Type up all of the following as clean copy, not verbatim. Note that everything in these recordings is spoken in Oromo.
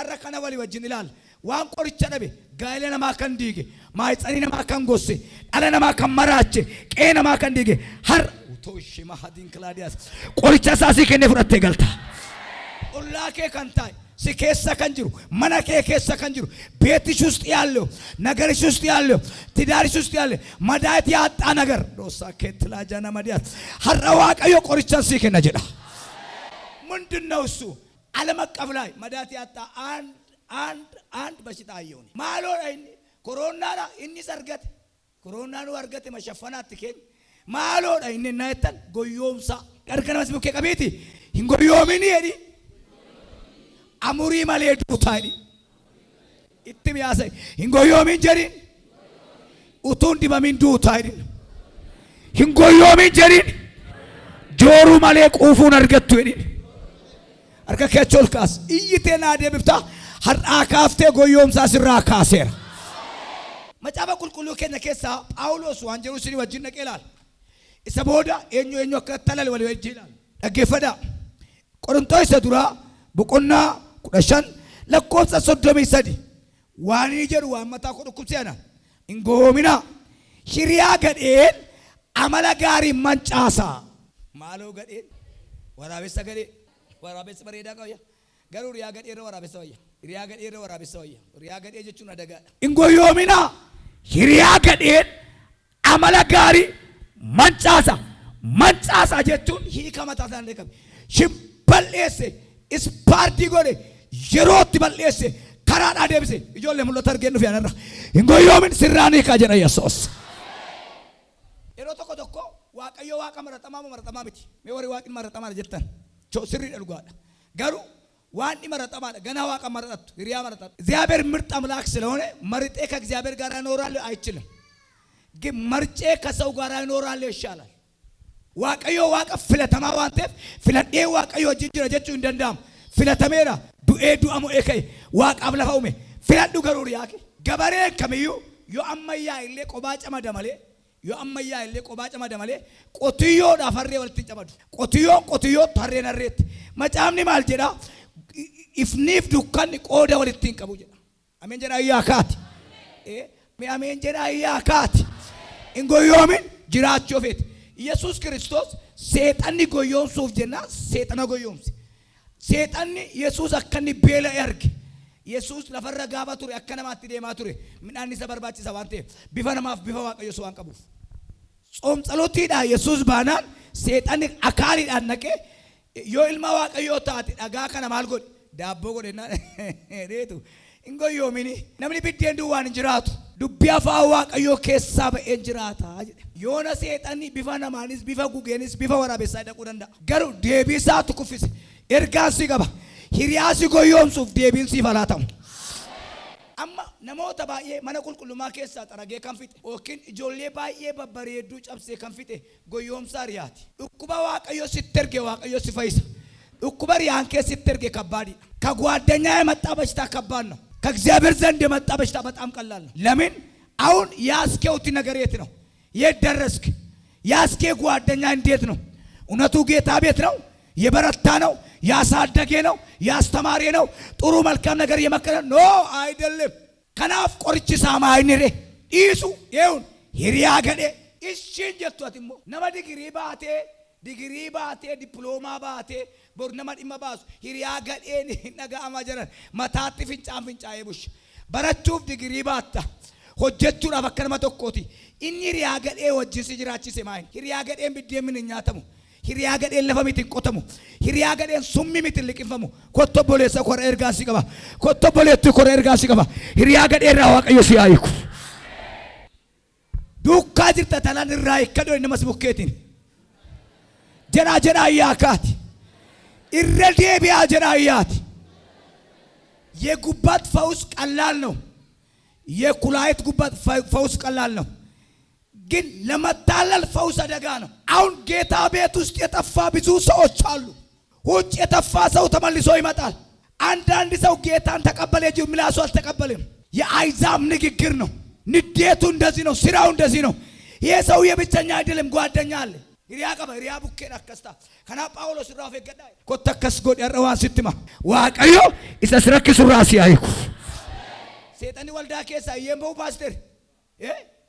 har'a kana walii wajjin ilaalla. Waan qoricha dhabe gaa'ela namaa kan diige, maayitzanii namaa kan gosse, dhala namaa kan maraache, qe'ee namaa kan diige har'a utoo ishee mahadiin kilaadiyaas qoricha isaa sii kennee fudhattee galta. Ollaa kee kan taa'e si keessa kan jiru, mana kee keessa kan jiru, beetish ውስጥ ያለው ነገርሽ ውስጥ ያለው ትዳርሽ ውስጥ ያለው መድኃኒት ያጣ ነገር ዶሳ ከትላጃና መድኃኒት har'a waaqayyo qorichaan sii kenna jedha. ምንድነው እሱ? ዓለም አቀፍ ላይ መድኃኒት ያጣ አንድ በሽታ አየሁኝ። ማሎዳ ኮሮናራ inni sargate ኮሮናኑ argate መሸፈናት ከኝ ማሎዳ inni ናይተን ጎዮምሳ ergamas bukke qabeeti hin goyoomini yedi amuri malee duutaani itti miyaasay hin goyoomin jedhin utuun dibamin duutaani hin goyoomin jedhin jooruu malee quufuun argattu jedhin harka keessa ol kaas iyyitee naa deebiftaa har'aa kaaftee goyoomsaa sirraa kaaseera. Macaafa qulqulluu kenna keessaa Phaawulos waan jedhu isin wajjin dhaqee ilaala. Isa booda eenyu akka talal walii wajjin ilaala. Dhaggeeffadhaa. Qorontoos isa duraa boqonnaa 15 lakkoofsa 33 waan jedhu waan mataa koo dhukkubseena. Hin gowwoominaa hiriyaa gadheen amala gaarii mancaasaa. Maaloo gadheen waraabessa gadhee waraabessa bareedaa qabya. Garuu hiriyaa gadhee irra waraabessa wayya. Hiriyaa gadhee irra waraabessa wayya. Hiriyaa gadhee jechuun adagaadha. Hin gowwoominaa hiriyaa gadheen amala gaarii mancaasaa jechuun hiika mataa isaan qabe. Shibballeesse ispaartii godhe yerootti balleesse karaadhaa deebise ijoollee mul'ata arginu fi anarra hin goyyoomin sirraan hiikaa jedha Yesuus. Yeroo tokko waaqayyo waaqa maratamaa miti. Mee warri waaqni maratamaa jettan sirriidha dhugaadha. Garuu waan maratamaa gana waaqa maratatu hiriyaa maratatu. እግዚአብሔር ምርጥ አምላክ ስለሆነ መርጬ ከእግዚአብሔር ጋር እኖራለሁ አይችልም። ግን መርጬ ከሰው ጋር እኖራለሁ ይሻላል። waaqayyo waaqa filatamaa waan ta'eef filadhee waaqayyo wajjin jira jechuun hin danda'amu. Filatameera du'ee du'amu eeka'e waaqaaf lafa uume filadhu garuu yaake gabareen kamiyyuu yoo ammayyaa illee qobaa camada malee qotiyyoodhaaf harree walitti camadu. Qotiyyoo harreen harreetti. Macaafni maal jedhaa? Ifniif dukkanni qooda walitti hin qabu jedha. Ameen jedhaa iyyaakaati. Ameen jedhaa iyyaakaati. Hin goyyoomin jiraachuu feeti. Yesus Kristos seexanni goyoomsuuf jenna seexana goyoomse. Seexanni Yesus akkanni beela erge. Yesus lafarra gaafa ture akka namaatti deemaa ture. Midhaan isa barbaachisa waan ta'eef bifa namaaf bifa waaqayyoo waan qabuuf. Tsoomxalootiidha Yesus baanaan seexanni akaaliidhaan naqee yoo ilma waaqayyoo taate dhagaa kana maal godhe? Daabboo godhe reetu. Hin goyoomini namni biddeen duwwaan hin jiraatu. Dubbii afaan waaqayyoo keessaa ba'een jiraata jedhe. Yoona seexanni bifa namaanis bifa gugeenis bifa waraabessaa dhaquu danda'a. Garuu deebii isaatu kuffise. Ergaan si qaba. Hiriyaa si goyoomsuuf deebiin siif haa ta'u. Amma namoota baay'ee mana qulqullummaa keessaa xaragee kan fixe yookiin ijoollee baay'ee babbareedduu cabsee kan fixe goyoomsaa riyaati. Dhukkuba waaqayyoo sitti erge waaqayyoo si fayyisa. dhukkuba riyaan keessatti erge kabbaadidha. ከጓደኛ የመጣ በሽታ ከባድ ነው። ከእግዚአብሔር ዘንድ የመጣ በሽታ በጣም ቀላል ነው። ለምን አሁን ያስከውት ነገር የት ነው? የት ደረስክ? ያስከ ጓደኛ እንዴት ነው? እውነቱ ጌታ ቤት ነው? የበረታ ነው? ያሳደገ ነው? ያስተማረ ነው? ጥሩ መልካም ነገር የመከረ ነው አይደለም። ከናፍ ቆርጭ ሳማ አይንሬ ኢሱ ይሁን ሂሪያ ገዴ እሺን ጀቷትሞ ነማ ዲግሪ ባቴ ዲፕሎማ ባቴ ቦርነማ ዲማ ባሱ ሂሪያ ገዴን ነጋ አማጀራን ማታቲ ፍንጫ የቡሽ በረቹፍ ዲግሪ ባታ ሆጀቹራ ፈከነማ ተቆቲ ኢኒ ሂሪያ ገዴ ወጅስ ጅራቺ ሰማይ ሂሪያ ገዴን ቢደምን ኛተሙ ሂሪያ ገዴን ለፈሚት ቆተሙ ሂሪያ ገዴን ሱሚ ሚት ልቅፈሙ ኮቶቦሌሰ ኮረ ኤርጋሲ ገባ ኮቶቦሌቱ ኮረ ኤርጋሲ ገባ ሂሪያ ገዴ ራዋቀዮ ሲያይኩ ዱካ ጅርተ ተናን ራይ ከዶ ነመስቡኬቲን ጀራ ያካት ኢረዴቢያ ጀራያት የጉባት ፈውስ ቀላል ነው። የኩላይት ጉባት ፈውስ ቀላል ነው። ግን ለመታለል ፈውስ አደጋ ነው። አሁን ጌታ ቤት ውስጥ የጠፋ ብዙ ሰዎች አሉ። ውጭ የጠፋ ሰው ተመልሶ ይመጣል። አንዳንድ ሰው ጌታን ተቀበለ እንጂ ምላሱ አልተቀበለም። የአይዛም ንግግር ነው። ንዴቱ እንደዚህ ነው። ስራው እንደዚህ ነው። ይሄ ሰው የብቸኛ አይደለም፣ ጓደኛ አለ። hiriyaa qaba hiriyaa bukkeen akkas ta'a. Kanaaf Phaawulos irraa of eeggadhaa. Kotta akkas godhi har'a waan sitti hima. Waaqayyo isa si rakkisurraa si hiiku. Seexanni waldaa keessaa hiyyeen ba'u paaster.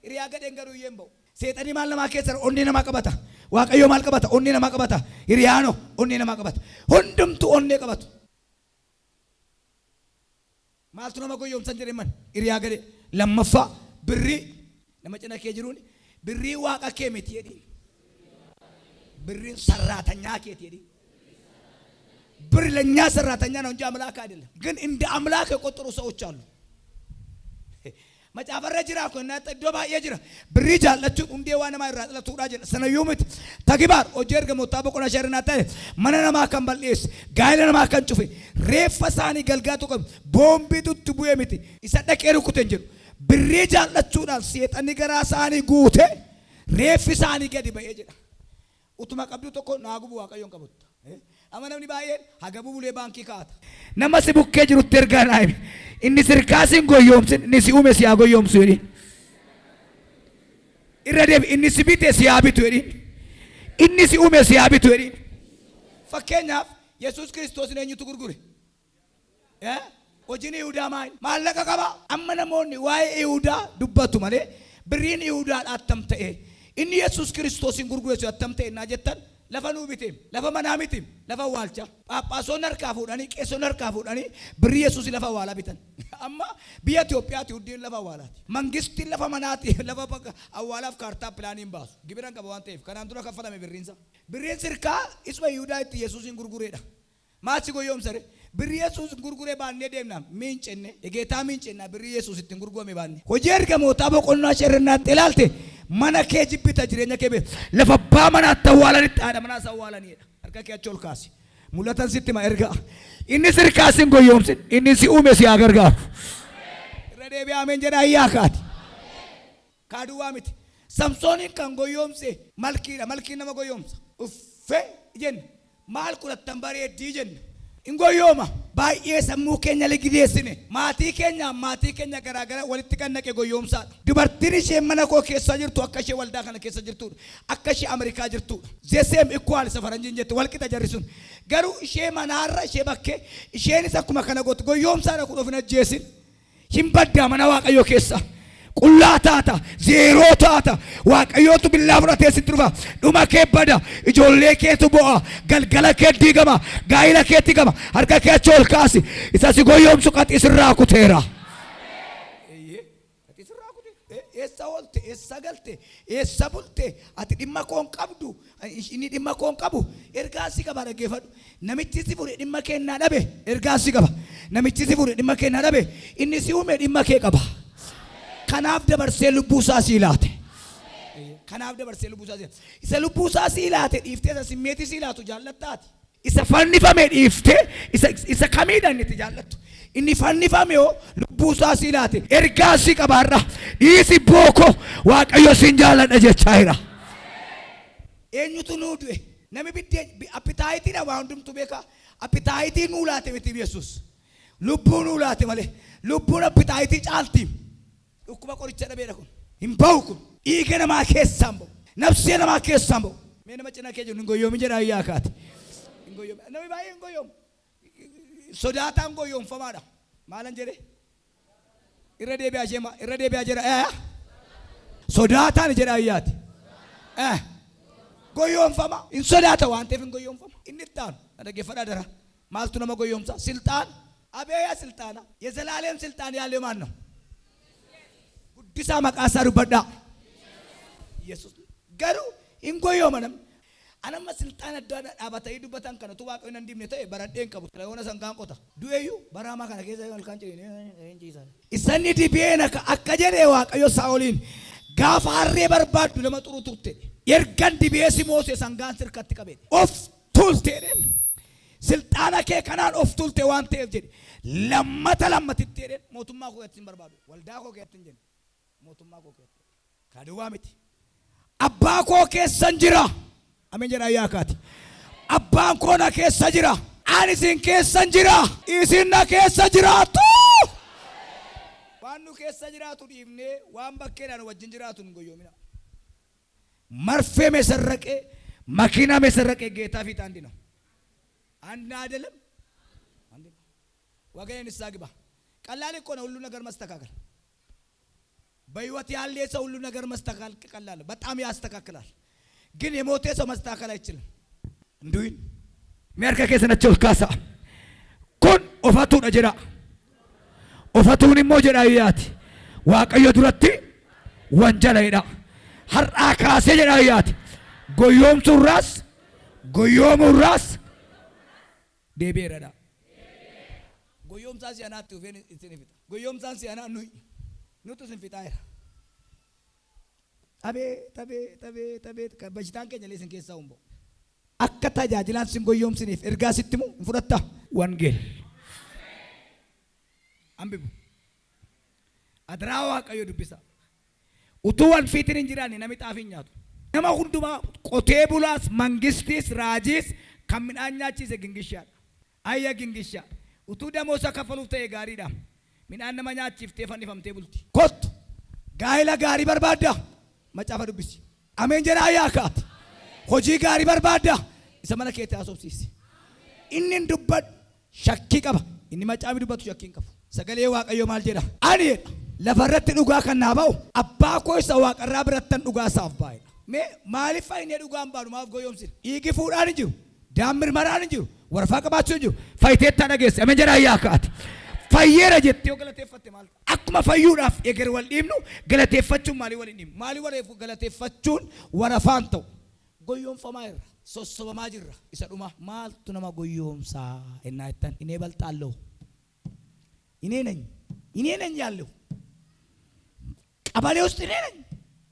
Hiriyaa gadheen garuu hiyyeen ba'u. Seexanni maal namaa keessa onni namaa qabata. Waaqayyo maal qabata? Onni namaa qabata. Hiriyaano onni namaa qabata. Hundumtu onnee qabatu. Maaltu nama goyoomsan jedhe man hiriyaa gadhee lammaffaa birrii nama cina kee jiruun birrii waaqa kee miti jedhi. Birriin sarraatanyaa keeti jedhi. ብር ለኛ ሰራተኛ ነው እንጂ አምላክ አይደለም። ግን እንደ አምላክ የቆጠሩ ሰዎች አሉ። መጫፈረ ጅራ እኮ እና ተዶባ የጅራ ብር ጃለቹ እንደ ዋና ማይራጥ ለቱዳ ጀ ሰነዩምት ተግባር ኦጀር ገሞታ በቆና ሸርና ታ መነና ማከም በልስ ጋይለና ማከን ጩፌ ሬፈሳኒ ገልጋቱ ቆም ቦምቢቱ ትቡየምት ይሰደቀሩ ኩተንጀ ብር ጃለቹና ሰይጣን ገራሳኒ ጉቴ ሬፍሳኒ ገዲ በየጅራ ኡቱማ ቀብዱ ተኮ ናጉቡ ዋቀዮን ቀቡት አመናምኒ ባየን ሀገቡ ቡሌ ባንኪ ካታ ነማስ ቡኬ ጅሩ ተርጋናይ inni sirkaasin goyoomsin inni si uume si haa goyoomsu jedhin irra deebi inni si bite si haa bitu jedhin inni si uume si haa bitu jedhin fakkeenyaaf Yesuus Kiristoosin eenyutu gurgure hojiin Yihudaa maallaqa qaba amma namoonni waa'ee Yihudaa dubbatu malee birriin Yihudaadhaa attam ta'e inni Yesuus Kiristoosin gurgure si attam ta'e naa jettan lafa nuu bitim lafa manaa mitim lafa waalcha Phaaphaasonni harkaa fuudhanii qeessonni harkaa fuudhanii birrii Yesuus lafa waalaa bitan amma biyya Itoophiyaatti hudiin lafa waalaati mangistiin lafa manaati lafa awwaalaaf kaartaa pilaaniin baasu gibiran qaba waan ta'eef kanaan dura kaffalame birriin sirkaa isma Yihudaa itti Yesuusin gurgureedha maachi goyoomsare birrii Yesuus gurguree baannee deemna miincenne egeetaa miincenna birrii Yesuus ittiin gurgurame baanne hojii ergamootaa boqonnaa sherrennaatti ilaalte mana kee jibbita jireenya kee lafa baa manaatti awwaalanitti haadha manaas awwaalaniidha harka kee achi ol kaasi mul'atan sitti ma ergaa inni sirkaasin goyoomsin inni si uume si haa gargaaru irra deebi'ee ameen jedha ayyaa kaati kaaduwaa miti Samsoonin kan goyoomse malkiidha malkiin nama goyoomsa uffee jenne maal kulattan bareeddii jenne ingoyooma baay'ee sammuu keenya ligideessine maatii keenya garaagara walitti kannaqe goyoomsaadha dubartiin ishee mana koo keessa jirtu akka ishee waldaa kana keessa jirtuudha akka ishee Ameerikaa jirtuudha zeesem equal safaranjiin jette walqixa jarri sun garuu ishee manaarra ishee bakkee isheenis akkuma kana gootu goyoomsaadha kun ofin ajjeesin hin baddaa mana Waaqayyoo keessa qullaa taata zeeroo taata Waaqayyootu billaa fudhatee sitti dhufa dhuma kee bada ijoollee keetu bo'a galgala kee diigama gaa'ila keetti gama harka kee achi ol kaasi isa si goyoomsu qaxii sirraa kuteera eessa oolte eessa galte eessa bulte ati dhimma koon qabdu inni dhimma koon qabu ergaa si qaba dhaggeeffadhu namichi si fure dhimma kennaa dhabe ergaa si qaba namichi si fure dhimma kennaa dhabe inni si uume dhimma kee qaba kanaaf dabarsee lubbuu isaa si ilaate kanaaf dabarsee lubbuu isaa isa lubbuu isaa si ilaate dhiiftee isa simmeetii si ilaatu jaallattaati isa fannifame dhiiftee isa kamiidhaan itti jaallattu inni fannifame oo lubbuu isaa si ilaate ergaa si qabaarra dhiisi booko Waaqayyo sin jaalladha jechaa jira eenyutu nuu du'e nami biddee appitaayitiin waa hundumtu beeka appitaayitiin nuu laate miti Yesuus lubbuu nuu laate malee lubbuun appitaayitii caalti dhukkuma qoricha dhabeedha kun hin ba'u kun dhiiga namaa keessaan ba'u nafsee namaa keessaan ba'u mee nama cinaa kee jiru hin goyyoomin jedha ayyaa kaati hin goyyoomin namni baay'ee hin goyyoomu sodaataan goyyoomfamaadha maalan jedhe irra deebi'aa jedha sodaataan jedha ayyaati goyyoomfama hin sodaata waan ta'eef hin goyyoomfama inni itti aanu dhaggeeffadhaa dara maaltu nama goyyoomsa siltaan abeeyaa siltaana የዘላለም ስልጣን ያለው ማን ነው ጉዲሳ መቃሳ ዱበዳ ኢየሱስ ገሩ እንጎዮመንም anama sultana dana abata idu batan kana tuwa ko nan dimne tay baradeen kabu la wona sangan kota dueyu barama kana kesa kan cini enjisa isani dibena ka akajere wa kayo saolin gafarre barbadu lama turu turte yergan dibesi mose sangan sirkat kabe of tulte den sultana ke kanan of tulte wante jedi lamma titteren motumma ko yatin barbadu walda ko yatin jen motumma ko yatin kaduwa miti abba ko ke sanjira amen jira yaakati abbaan koona keessa jira ani isin keessa jira isin na keessa jiraatu waan nu keessa jiraatu dhiibne waan bakkeedhaan wajjin jiraatu hin goyoomina marfee mesarraqee መኪና መሰረቅ ጌታ ፊት አንድ ነው። አንድ አይደለም። አንድ ነው። ወገኔን ንስሐ ቀላል እኮ ነው ሁሉ ነገር መስተካከል። በህይወት ያለ ሰው ሁሉ ነገር መስተካከል ቀላል በጣም ያስተካክላል። ግን የሞተ ሰው መስተካከል አይችልም። እንዱይ ሚያርከ ከሰነቸው ካሳ ኩን ኦፋቱ ነጀራ ኦፋቱን ሞጀራ ያት waaqayyo duratti wanjalaidha har'a kaasee jedha yaati goyoomsuurraas goyoomuurraas deebi'eera goyoomsaa si anaatti ufeen isin fita goyoomsaan si anaa nutu sin fixaayira tabee bajitaan keenya leesin keessaa humbo akka tajaajilaan sin goyoomsiniif ergaa sitti mu fudhatta wangeel ambibu adraa waaqayyo dubbisa utuu wan fiitin hin jiraanne namni xaafii nyaatu nama hundumaa qotee bulaas mangistis raajiis kan midhaan nyaachise gingishaadha ayya gingishaa utuu damoosa kafaluuf ta'e gaariidha midhaan nama nyaachiftee fannifamtee bulti kottu gaa'ila gaarii barbaadda macaafa dubbisi ameen jedha ayyaa kaati hojii gaarii barbaadda isa mana keetti haasofsiisi inni dubbadhu shakkii qaba inni macaafi dubbatu shakkii hin qabu sagalee waaqayyo maal jedha ani lafarratti dhugaa kan naa ba'u abbaa koo isa waaqarraa birattan dhugaa isaaf baay'ee mee maaliif fayyinee dhugaan baanu maaf goyoomsin dhiigi fuudhaan hin jiru daammir maraan hin jiru warfaa qabaachuu hin jiru fayyiteettaa dhageesse ameen jedha ayyaa kaati fayyeera jettee yoo galateeffatte maal akkuma fayyuudhaaf eger wal dhiibnu galateeffachuun maalii wal hin dhiibnu maalii wal galateeffachuun warafaan ta'u goyoomfamaa irra sossobamaa jirra isa dhuma maaltu nama goyoomsaa ennaa ittan inee balxaalloo inee ነኝ ያለው ቀበሌ ውስጥ እኔ ነኝ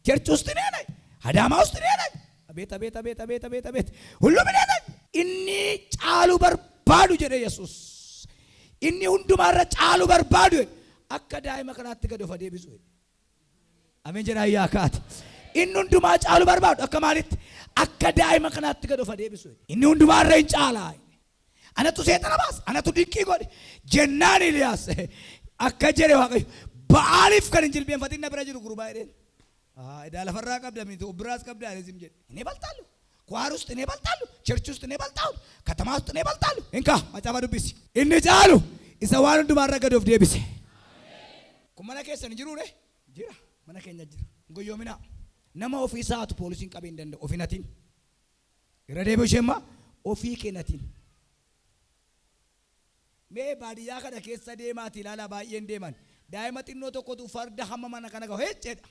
ቸርች ውስጥ እኔ ነኝ አዳማ ውስጥ እኔ ነኝ አቤት ሁሉም እኔ ነኝ እኒ ጫሉ በርባዱ ጀደ ኢየሱስ እኒ ሁንዱማረ ጫሉ በርባዱ አከ ዳይመ ከናት ገዶ ፈዴ ቢሱ አሜን ጀና ያካት እኒ ሁንዱማ ጫሉ በርባዱ አከ ማለት አከ ዳይመ ከናት ገዶ ፈዴ ቢሱ እኒ ሁንዱማረ ጫላ አነቱ ሰይጣን ባስ አነቱ ድንቂ ጎድ ጀናን ኢልያስ አከጀሬ waaqayyo በአሊፍ ከን እንጅል ቢንፈቲና ነብረ ጅሩ ጉሩባ አይደል ዳለ ፈራ ቀብደም ብራስ ቀብዳ አይዝም ጀ እኔ ባልጣለሁ ኳር ውስጥ እኔ ባልጣለሁ ቸርች ውስጥ እኔ ባልጣለሁ ከተማ ውስጥ እኔ ባልጣለሁ እንካ ማጫባ ዱብሲ እኔ ጫሉ ኢሰዋን እንዱ ማረገዶፍ ዴቢሲ ኩመና ከሰን ጅሩ ረ ጅራ መና ከኛ ጅራ ጎዮሚና ነማ ኦፊሳቱ ፖሊሲን ቀበ እንደንደ ኦፊናቲን ረዴቦሽማ ኦፊ ከናቲን mee baadiyyaa kana keessa deemaati ilaala baay'een deeman daa'ima xinnoo tokkotu farda hamma mana kana gahu heccedha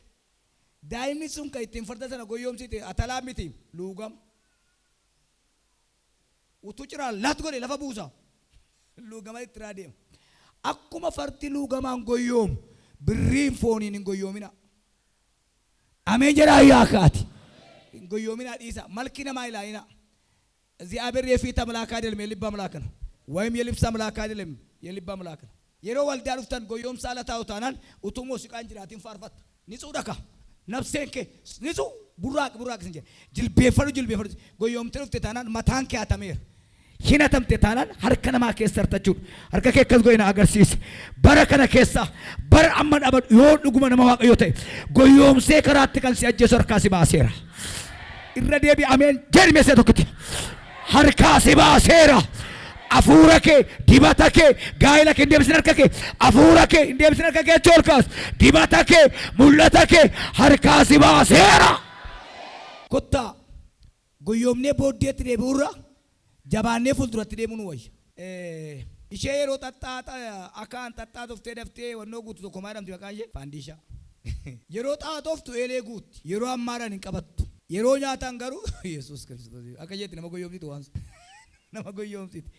daa'imni sun kan ittiin farda sana goyoomsite atalaa miti luugam utuu ciraan laat godhe lafa buusa luugama itti raa deema akkuma fardi luugamaan goyyoomu birriin fooniin hin goyoomina ameen jedha ayyaa kaati hin goyoomina dhiisa malki namaa ilaahina እግዚአብሔር የፊት አምላክ አይደለም የልብ አምላክ ነው ወይም የልብስ አምላክ አይደለም የልብ አምላክ ነው የሮ ወልዳ ዱፍታን ጎዮም ሳላታውታናን ኡቱሞ ሲቃን ጅራቲን ፋርፈት ንጹህ ደካ ነፍሴንከ ንጹህ ቡራቅ እንጂ ጅልቤፈሩ ጎዮም ትሩፍት ታናን ማታንከ አተሜር ሂነተም ተታናን ሀርከነማ ከሰርተቹ ሀርከከ ከዝጎይና አገርሲስ በረከነ ከሳ በር አመን አበድ ዮ ዱጉመ ነማዋቀዮተ ጎዮም ሴከራት ከን ሲያጀሰር ካሲ ባሴራ ኢረዴቢ አሜን ጀርሜ ሰተኩት ሀርካሲ ባሴራ afurake dibatake gailake indebisnarkake afurake indebisnarkake cholkas dibatake mullatake harkasi basera kotta goyomne boddet debura jabanne fulduratti deemunu way ishee yeroo tattaata akaan tattaatofte dafte wanno guutu tokko maadamti baqaaje fandisha yeroo taatoftu elee guutti yeroo ammaaran hin qabattu yeroo nyaatan garuu yesus kristos akka jetti nama goyomsitu waansu nama goyomsitu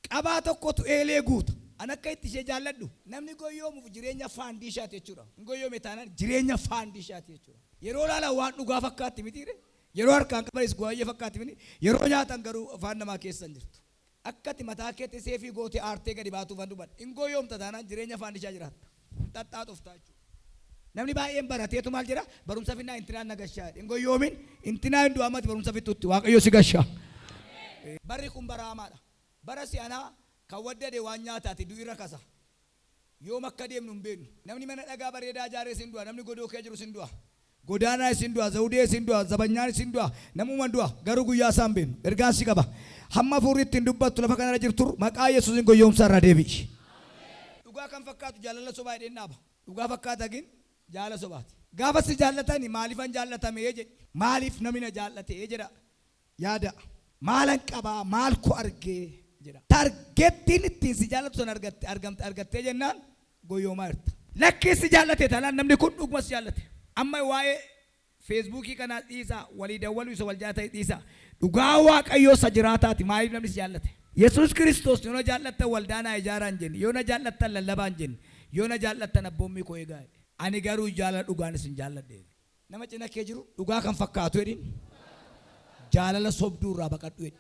qabaa tokkotu eelee guuta anakka itti ishee jaalladhu namni goyyoomuuf jireenya faandishaati jechuudha goyyoome taanaan jireenya faandishaati jechuudha yeroo laala waan dhugaa fakkaatti mitiire yeroo harkaan qabanis gooyye fakkaatti miti yeroo nyaatan garuu afaan namaa keessan jirtu akkati mataa keetti seefii goote aartee gadi baatuuf handuban goyyoomta taanaan jireenya faandishaa jiraatta xaxxaatoftaa jechuudha namni baay'een barateetu maal jedha barumsa finnaa intinaan nagashaa goyyoomin intinaa hindu ammati barumsa fittutti waaqayyo si gashaa barri kun baraamaadha barasi ana kawaddade waan nyaataati du'ira kasa yoo makka deemnu hin beenu namni mana dhagaa bareedaa jaaree sin du'a namni godoo kee jiru sin du'a Godaanaa isin du'a, zawudee isin du'a, zabanyaan isin du'a, namuma du'a garuu guyyaa isaan beenu. Ergaan si qaba. Hamma fuurri ittiin dubbattu lafa kanarra jirtu maqaa Yesuusin goyoomsa irraa deebi'i. Dhugaa kan fakkaatu jaalala sobaa hidheen dhaaba. Dhugaa fakkaata gin jaalala sobaati. Gaafa si jaallatani maaliifan jaallatamee jedhe. Maaliif namni na jaallatee jedha. Yaada. Maalan qabaa maal ko argee jedha. Targettiin ittiin si jaallatu san argattee jennaan goyoomaa jirta. Lakkii si jaallate taanaan namni kun dhuguma si jaallate. Amma waa'ee Feesbuukii kanaa dhiisaa walii dawwaluu isa wal jaalatee dhiisaa. Dhugaa waaqayyoo isa jiraataati maaliif namni si jaallate. Yesuus Kiristoos yoo na jaallattan waldaanaa ijaaraan jenne, yoo na jaallattan lallabaan jenne, yoo na jaallattan abboommii koo eegaa. Ani garuu jaalala dhugaan isin jaalladhe. Nama cina kee jiru dhugaa kan fakkaatu jedhin jaalala sobduu irraa baqadhu jedhi.